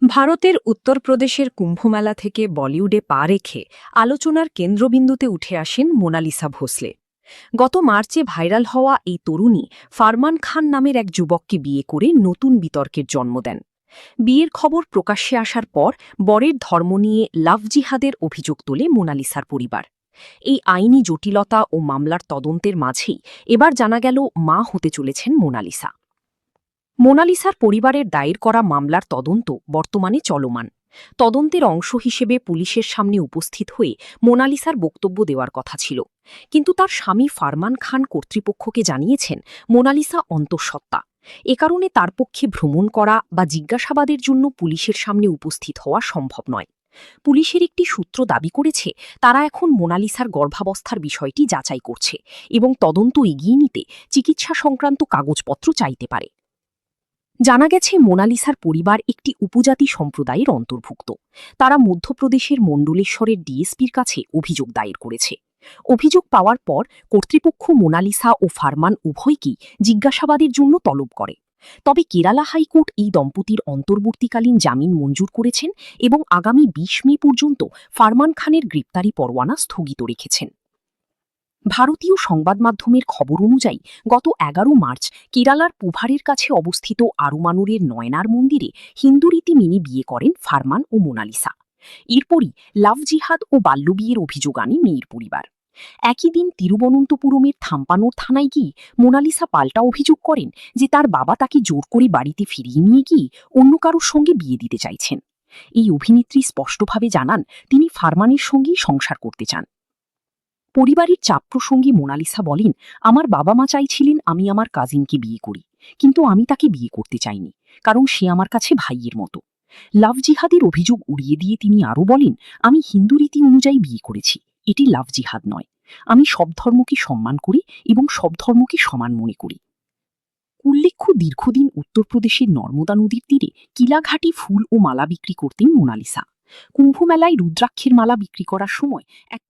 ভারতের উত্তরপ্রদেশের কুম্ভমেলা থেকে বলিউডে পা রেখে আলোচনার কেন্দ্রবিন্দুতে উঠে আসেন মোনালিসা ভোসলে। গত মার্চে ভাইরাল হওয়া এই তরুণী ফারমান খান নামের এক যুবককে বিয়ে করে নতুন বিতর্কের জন্ম দেন। বিয়ের খবর প্রকাশ্যে আসার পর বরের ধর্ম নিয়ে লাভ জিহাদের অভিযোগ তোলে মোনালিসার পরিবার। এই আইনি জটিলতা ও মামলার তদন্তের মাঝেই এবার জানা গেল মা হতে চলেছেন মোনালিসা। মোনালিসার পরিবারের দায়ের করা মামলার তদন্ত বর্তমানে চলমান। তদন্তের অংশ হিসেবে পুলিশের সামনে উপস্থিত হয়ে মোনালিসার বক্তব্য দেওয়ার কথা ছিল, কিন্তু তার স্বামী ফারমান খান কর্তৃপক্ষকে জানিয়েছেন মোনালিসা অন্তঃসত্ত্বা। এ কারণে তার পক্ষে ভ্রমণ করা বা জিজ্ঞাসাবাদের জন্য পুলিশের সামনে উপস্থিত হওয়া সম্ভব নয়। পুলিশের একটি সূত্র দাবি করেছে তারা এখন মোনালিসার গর্ভাবস্থার বিষয়টি যাচাই করছে এবং তদন্ত এগিয়ে নিতে চিকিৎসা সংক্রান্ত কাগজপত্র চাইতে পারে। জানা গেছে মোনালিসার পরিবার একটি উপজাতি সম্প্রদায়ের অন্তর্ভুক্ত। তারা মধ্যপ্রদেশের মণ্ডলেশ্বরের ডিএসপির কাছে অভিযোগ দায়ের করেছে। অভিযোগ পাওয়ার পর কর্তৃপক্ষ মোনালিসা ও ফারমান উভয়কেই জিজ্ঞাসাবাদের জন্য তলব করে। তবে কেরালা হাইকোর্ট এই দম্পতির অন্তর্বর্তীকালীন জামিন মঞ্জুর করেছেন এবং আগামী ২০ মে পর্যন্ত ফারমান খানের গ্রেপ্তারি পরোয়ানা স্থগিত রেখেছেন। ভারতীয় সংবাদ মাধ্যমের খবর অনুযায়ী গত ১১ মার্চ কেরালার পুভারের কাছে অবস্থিত আরুমানুরের নয়নার মন্দিরে হিন্দু রীতি মেনে বিয়ে করেন ফারমান ও মোনালিসা। এরপরই লাভ জিহাদ ও বাল্যবিয়ের অভিযোগ আনে মেয়ের পরিবার। একই দিন তিরুবনন্তপুরমের থাম্পানোর থানায় গিয়ে মোনালিসা পাল্টা অভিযোগ করেন যে তার বাবা তাকে জোর করে বাড়িতে ফিরিয়ে নিয়ে গিয়ে অন্য কারোর সঙ্গে বিয়ে দিতে চাইছেন। এই অভিনেত্রী স্পষ্টভাবে জানান তিনি ফারমানের সঙ্গেই সংসার করতে চান। পরিবারের চাপ প্রসঙ্গে মোনালিসা বলেন, আমার বাবা মা চাইছিলেন আমি আমার কাজিনকে বিয়ে করি, কিন্তু আমি তাকে বিয়ে করতে চাইনি, কারণ সে আমার কাছে ভাইয়ের মতো। লাভ জিহাদের অভিযোগ উড়িয়ে দিয়ে তিনি আরও বলেন, আমি হিন্দু রীতি অনুযায়ী বিয়ে করেছি, এটি লাভ জিহাদ নয়। আমি সব ধর্মকে সম্মান করি এবং সব ধর্মকে সমান মনে করি। উল্লেখ্য, দীর্ঘদিন উত্তরপ্রদেশের নর্মদা নদীর তীরে কিলাঘাটি ফুল ও মালা বিক্রি করতেন মোনালিসা। কুম্ভমেলায় রুদ্রাক্ষের মালা বিক্রি করার সময় এক